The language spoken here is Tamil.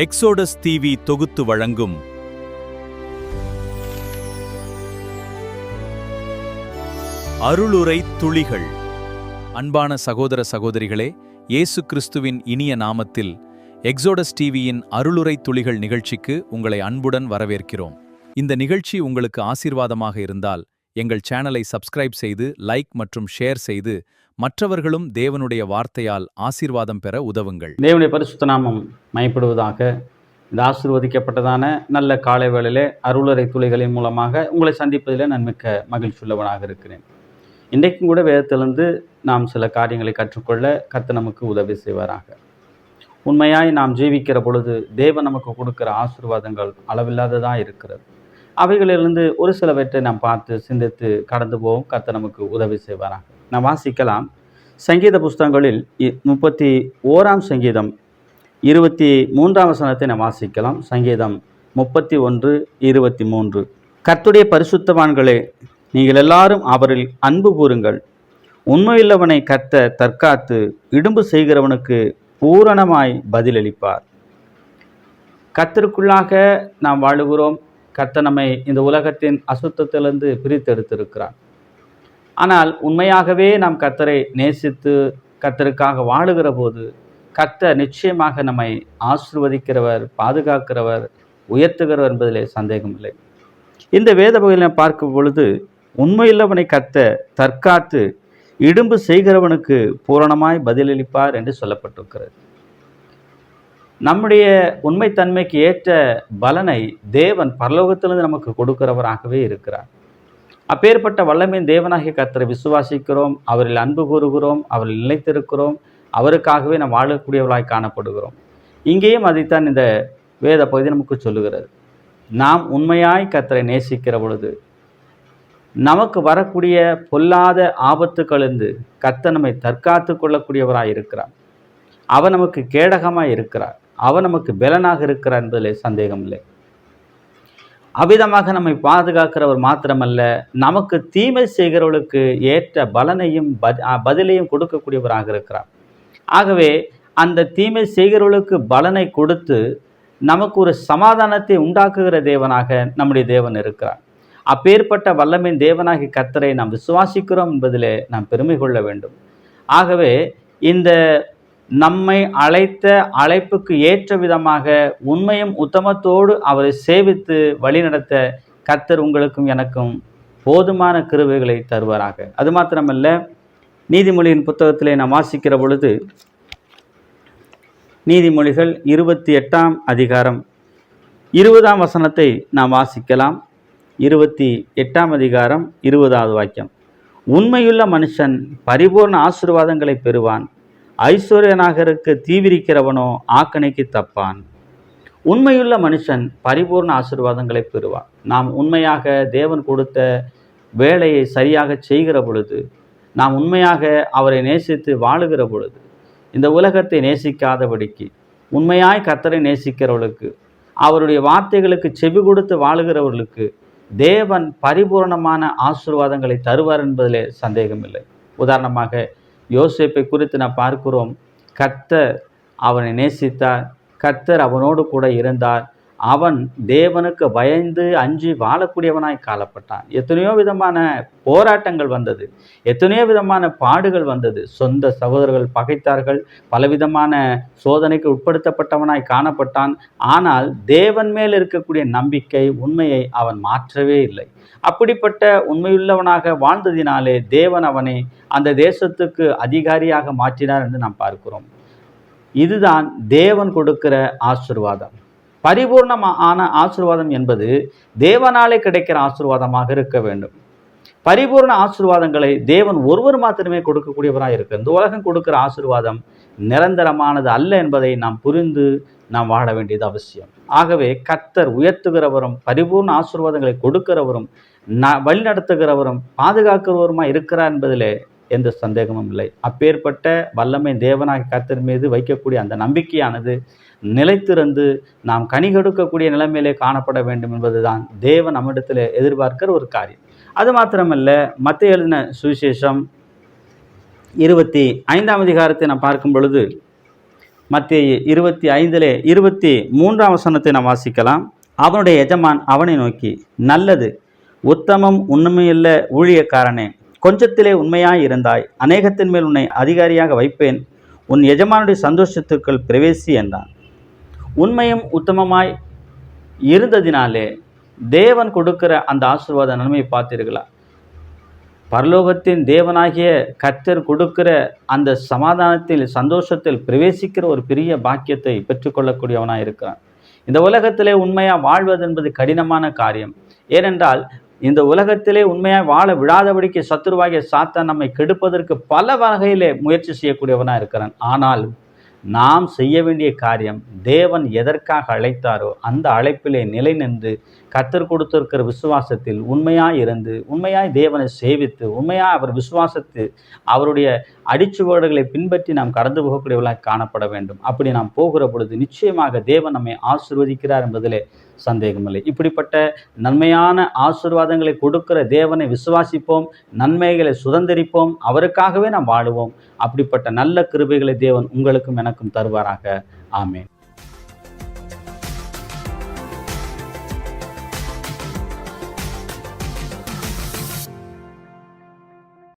எக்ஸோடஸ் டிவி தொகுத்து வழங்கும் அருளுரை துளிகள். அன்பான சகோதர சகோதரிகளே, இயேசு கிறிஸ்துவின் இனிய நாமத்தில் எக்ஸோடஸ் டிவியின் அருளுரை துளிகள் நிகழ்ச்சிக்கு உங்களை அன்புடன் வரவேற்கிறோம். இந்த நிகழ்ச்சி உங்களுக்கு ஆசீர்வாதமாக இருந்தால் எங்கள் சேனலை சப்ஸ்கிரைப் செய்து லைக் மற்றும் ஷேர் செய்து மற்றவர்களும் தேவனுடைய வார்த்தையால் ஆசீர்வாதம் பெற உதவுங்கள். தேவனுடைய பரிசுத்த நாமம் மகிமைப்படுவதாக. இந்த ஆசீர்வதிக்கப்பட்டதான நல்ல காலை வேளையிலே அருளுரை துளிகளின் மூலமாக உங்களை சந்திப்பதில் நான் மிக்க மகிழ்ச்சியுள்ளவனாக இருக்கிறேன். இன்றைக்கும் கூட வேதத்திலிருந்து நாம் சில காரியங்களை கற்றுக்கொள்ள கர்த்தர் நமக்கு உதவி செய்வாராக. உண்மையாய் நாம் ஜீவிக்கிற பொழுது தேவன் நமக்கு கொடுக்கிற ஆசீர்வாதங்கள் அளவில்லாததாக இருக்கிறது. அவைகளிலிருந்து ஒரு சிலவற்றை நாம் பார்த்து சிந்தித்து கடந்து போவோம். கர்த்தர் நமக்கு உதவி செய்வாராக. நாம் வாசிக்கலாம். சங்கீத புஸ்தகங்களில் 31ஆம் சங்கீதம் 23ஆம் வசனத்தை நாம் வாசிக்கலாம். சங்கீதம் 31:23. கர்த்தருடைய பரிசுத்தவான்களே, நீங்கள் எல்லாரும் அவரில் அன்பு கூறுங்கள். உண்மையுள்ளவனை கர்த்தர் தற்காத்து இடும்பு செய்கிறவனுக்கு பூரணமாய் பதிலளிப்பார். கர்த்தருக்குள்ளாக நாம் வாழுகிறோம். கர்த்தர் நம்மை இந்த உலகத்தின் அசுத்தத்திலிருந்து பிரித்தெடுத்திருக்கிறார். ஆனால் உண்மையாகவே நாம் கர்த்தரை நேசித்து கர்த்தருக்காக வாழுகிற போது கர்த்தர் நிச்சயமாக நம்மை ஆசீர்வதிக்கிறவர், பாதுகாக்கிறவர், உயர்த்துகிறவர் என்பதிலே சந்தேகமில்லை. இந்த வேத பகுதியை பார்க்கும் பொழுது உண்மையுள்ளவனை கர்த்தர் தற்காத்து இடும்பு செய்கிறவனுக்கு பூரணமாய் பதிலளிப்பார் என்று சொல்லப்பட்டிருக்கிறது. நம்முடைய உண்மைத்தன்மைக்கு ஏற்ற பலனை தேவன் பரலோகத்திலிருந்து நமக்கு கொடுக்கிறவராகவே இருக்கிறார். அப்பேற்பட்ட வல்லமையின் தேவனாகிய கர்த்தரை விசுவாசிக்கிறோம், அவரில் அன்பு கூறுகிறோம், அவரில் நிலைத்திருக்கிறோம், அவருக்காகவே நாம் வாழக்கூடியவர்களாய் காணப்படுகிறோம். இங்கேயும் அதைத்தான் இந்த வேத பகுதி நமக்கு சொல்லுகிறது. நாம் உண்மையாய் கர்த்தரை நேசிக்கிற பொழுது நமக்கு வரக்கூடிய பொல்லாத ஆபத்துக்களிலிருந்து கர்த்தர் நம்மை தற்காத்து கொள்ளக்கூடியவராய் இருக்கிறார். அவர் நமக்கு கேடகமாய் இருக்கிறார். அவர் நமக்கு பலனாக இருக்கிறார் என்பதிலே சந்தேகமில்லை. அவ்விதமாக நம்மை பாதுகாக்கிறவர் மாத்திரமல்ல, நமக்கு தீமை செய்கிறவர்களுக்கு ஏற்ற பலனையும் பதிலையும் கொடுக்கக்கூடியவராக இருக்கிறார். ஆகவே அந்த தீமை செய்கிறவர்களுக்கு பலனை கொடுத்து நமக்கு ஒரு சமாதானத்தை உண்டாக்குகிற தேவனாக நம்முடைய தேவன் இருக்கிறார். அப்பேற்பட்ட வல்லமையின் தேவனாகிய கர்த்தரை நாம் விசுவாசிக்கிறோம் என்பதிலே நாம் பெருமை கொள்ள வேண்டும். ஆகவே இந்த நம்மை அழைத்த அழைப்புக்கு ஏற்ற விதமாக உண்மையும் உத்தமத்தோடு அவரை சேவித்து வழிநடத்த கர்த்தர் உங்களுக்கும் எனக்கும் போதுமான கிருபைகளை தருவாராக. அது மாத்திரமல்ல, நீதிமொழியின் புத்தகத்திலே நாம் வாசிக்கிற பொழுது நீதிமொழிகள் 28ஆம் அதிகாரம் 20ஆம் வசனத்தை நாம் வாசிக்கலாம். 28ஆம் அதிகாரம் 20வது வாக்கியம். உண்மையுள்ள மனுஷன் பரிபூர்ண ஆசீர்வாதங்களை பெறுவான், ஐஸ்வர்யநாகருக்கு தீவிரிக்கிறவனோ ஆக்கணைக்கு தப்பான். உண்மையுள்ள மனுஷன் பரிபூர்ண ஆசீர்வாதங்களை பெறுவான். நாம் உண்மையாக தேவன் கொடுத்த வேலையை சரியாக செய்கிற பொழுது, நாம் உண்மையாக அவரை நேசித்து வாழுகிற பொழுது, இந்த உலகத்தை நேசிக்காதபடிக்கு உண்மையாய் கர்த்தரை நேசிக்கிறவர்களுக்கு, அவருடைய வார்த்தைகளுக்கு செவி கொடுத்து வாழுகிறவர்களுக்கு தேவன் பரிபூர்ணமான ஆசீர்வாதங்களை தருவார் என்பதிலே சந்தேகமில்லை. உதாரணமாக யோசேப்பை குறித்து நாம் பார்க்கிறோம். கர்த்தர் அவனை நேசித்தார், கர்த்தர் அவனோடு கூட இருந்தார். அவன் தேவனுக்கு பயந்து அஞ்சி வாழக்கூடியவனாய் காணப்பட்டான். எத்தனையோ விதமான போராட்டங்கள் வந்தது, எத்தனையோ விதமான பாடுகள் வந்தது. சொந்த சகோதரர்கள் பகைத்தார்கள், பலவிதமான சோதனைக்கு உட்படுத்தப்பட்டவனாய் காணப்பட்டான். ஆனால் தேவன் மேல் இருக்கக்கூடிய நம்பிக்கை, உண்மையை அவன் மாற்றவே இல்லை. அப்படிப்பட்ட உண்மையுள்ளவனாக வாழ்ந்ததினாலே தேவன் அவனை அந்த தேசத்துக்கு அதிகாரியாக மாற்றினார் என்று நாம் பார்க்கிறோம். இதுதான் தேவன் கொடுக்கிற ஆசீர்வாதம். பரிபூர்ணமான ஆசீர்வாதம் என்பது தேவனாலே கிடைக்கிற ஆசீர்வாதமாக இருக்க வேண்டும். பரிபூர்ண ஆசீர்வாதங்களை தேவன் ஒருவர் மாத்திரமே கொடுக்கக்கூடியவராக இருக்கு. இந்த உலகம் கொடுக்கிற ஆசீர்வாதம் நிரந்தரமானது அல்ல என்பதை நாம் புரிந்து நாம் வாழ வேண்டியது அவசியம். ஆகவே கர்த்தர் உயர்த்துகிறவரும் பரிபூர்ண ஆசீர்வாதங்களை கொடுக்கிறவரும் வழிநடத்துகிறவரும் பாதுகாக்கிறவருமா இருக்கிறார் என்பதிலே எந்த சந்தேகமும் இல்லை. அப்பேற்பட்ட வல்லமை தேவனாகிய கர்த்தர் மீது வைக்கக்கூடிய அந்த நம்பிக்கையானது நிலைத்திருந்து நாம் கனி கொடுக்கக்கூடிய நிலைமையிலே காணப்பட வேண்டும் என்பதுதான் தேவன் நம்மிடத்தில் எதிர்பார்க்கிற ஒரு காரியம். அது மாத்திரமல்ல, மத்தேயு எழுதின சுவிசேஷம் 25ஆம் அதிகாரத்தை நாம் பார்க்கும் பொழுது மத்தேயு 25:23 வசனத்தை நாம் வாசிக்கலாம். அவனுடைய எஜமான் அவனை நோக்கி, நல்லது, உத்தமம், உண்மையுள்ள ஊழியக்காரனே, கொஞ்சத்திலே உண்மையாய் இருந்தாய், அநேகத்தின் மேல் உன்னை அதிகாரியாக வைப்பேன், உன் எஜமானுடைய சந்தோஷத்திற்குள் பிரவேசி என்றான். உண்மையும் உத்தமமாய் இருந்ததினாலே தேவன் கொடுக்கிற அந்த ஆசீர்வாத நன்மையை பார்த்தீர்களா? பரலோகத்தின் தேவனாகிய கர்த்தர் கொடுக்கிற அந்த சமாதானத்தில், சந்தோஷத்தில் பிரவேசிக்கிற ஒரு பெரிய பாக்கியத்தை பெற்றுக்கொள்ளக்கூடியவனாக இருக்கிறான். இந்த உலகத்திலே உண்மையாக வாழ்வது என்பது கடினமான காரியம். ஏனென்றால் இந்த உலகத்திலே உண்மையாக வாழ விடாதபடிக்கு சத்துருவாகிய சாத்தான் நம்மை கெடுப்பதற்கு பல வகையிலே முயற்சி செய்யக்கூடியவனாக இருக்கிறான். ஆனால் நாம் செய்ய வேண்டிய காரியம், தேவன் எதற்காக அழைத்தாரோ அந்த அழைப்பிலே நிலை நின்று கர்த்தர் கொடுத்திருக்கிற விசுவாசத்தில் உண்மையாய் இருந்து, உண்மையாய் தேவனை சேவித்து, உண்மையாய் அவர் விசுவாசத்து அவருடைய அடிச்சுவடுகளை பின்பற்றி நாம் கடந்து போகக்கூடியவர்களாக காணப்பட வேண்டும். அப்படி நாம் போகிற பொழுது நிச்சயமாக தேவன் நம்மை ஆசீர்வதிக்கிறார் என்பதிலே சந்தேகமில்லை. இப்படிப்பட்ட நன்மையான ஆசீர்வாதங்களை கொடுக்கிற தேவனை விசுவாசிப்போம், நன்மைகளை சுதந்திரிப்போம், அவருக்காகவே நாம் வாழுவோம். அப்படிப்பட்ட நல்ல கிருபைகளை தேவன் உங்களுக்கும் எனக்கும் தருவாராக. ஆமென்.